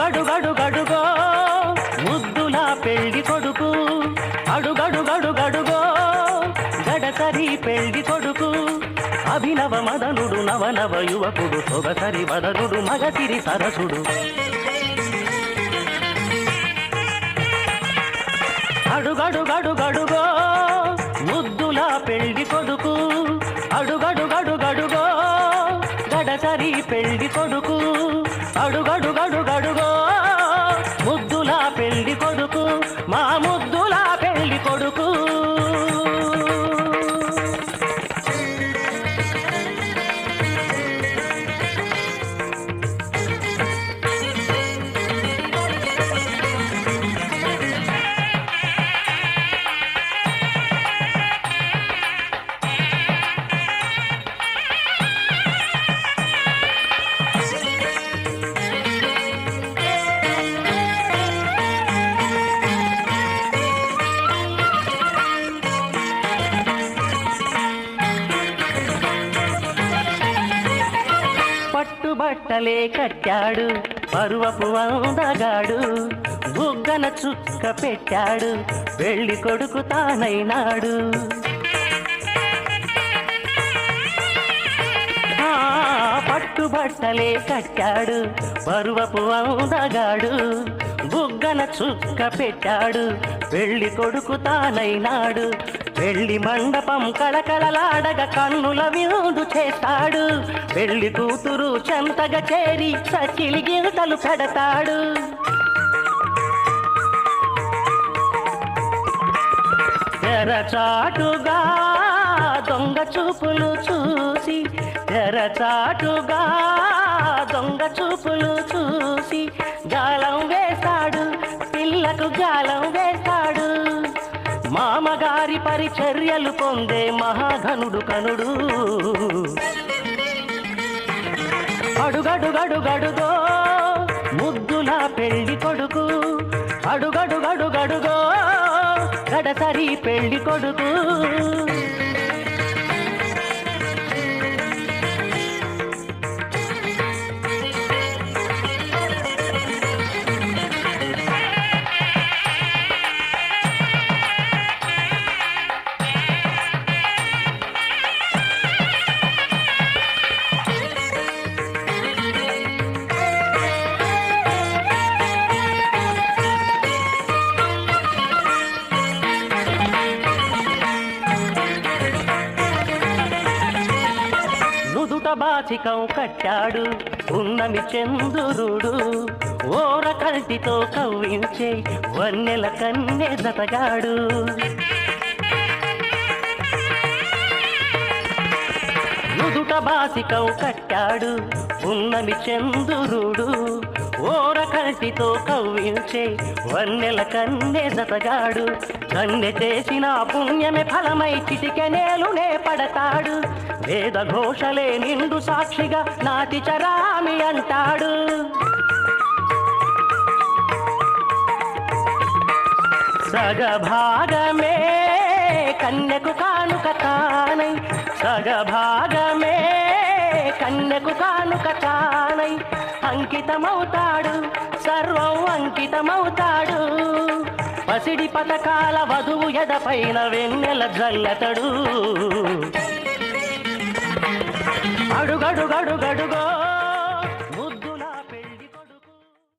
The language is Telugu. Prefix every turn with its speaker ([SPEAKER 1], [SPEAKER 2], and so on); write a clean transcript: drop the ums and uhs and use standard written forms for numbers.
[SPEAKER 1] అడుగడుగడుగడుగో ముద్దుల పెళ్లి కొడుకు, అడుగడుగడుగడుగో గడసరి పెళ్లి కొడుకు, అభినవ మదనుడు నవనవ యువకుడు, సొగసరి వదనుడు మగసిరి సరసుడు. అడుగడుగడుగడుగో ముద్దుల పెళ్లి కొడుకు, అడుగడుగడుగడుగో గడసరి పెళ్లి కొడుకు, అడుగడుగడుగడుగో ముద్దుల పెళ్లి కొడుకు, మా ముద్దుల పెళ్లి కొడుకు. పట్టుబట్టలే కట్టాడు పరువపు అందగాడు, బుగ్గన చుక్క పెట్టాడు పెళ్లి కొడుకు తానైనాడు. పట్టుబట్టలే కట్టాడు పరువపు అందగాడు, బుగ్గన చుక్క పెట్టాడు పెళ్లి కొడుకు తానైనాడు. పెళ్లి మండపం కళకళలాడగ కన్నుల విందు చేస్తాడు, పెళ్లి కూతురు చెంతగా చేరి సచిలి గింతలు పెడతాడు. తెరచాటుగా దొంగ చూపులు చూసి, తెరచాటుగా దొంగ చూపులు చూసి గాలం వేస్తాడు, పిల్లకు గాలం వేస్తాడు. మామగారి పరిచర్యలు పొందే మహాఘనుడు కనుడు. అడుగడుగడుగడుగో ముద్దుల పెళ్లి కొడుకు, అడుగడుగడుగడుగో గడసరి పెళ్లి కొడుకు. బాచికం కట్టాడు ఉన్నమి చంద్రుడు, ఓర కల్టితో కవ్వించే వన్నెల కన్నె జతగాడు. నుదుట బాసికం కట్టాడు ఉన్నమి చంద్రుడు, ఓర కల్టితో కవ్వించే వన్నెల కన్నె జతగాడు. కన్నె చేసిన పుణ్యమే ఫలమై చిటికెనేలునే పడతాడు, వేద ఘోషలే నిండు సాక్షిగా నాటి చరామి అంటాడు. సగభాగమే కన్యకు కానుక తానై, సగభాగమే కన్యకు కానుక తానై అంకితమవుతాడు, సర్వం అంకితమవుతాడు. పసిడి పథకాల వధువు ఎదపైన వెన్నెల జల్లతడు. అడుగడుగడుగ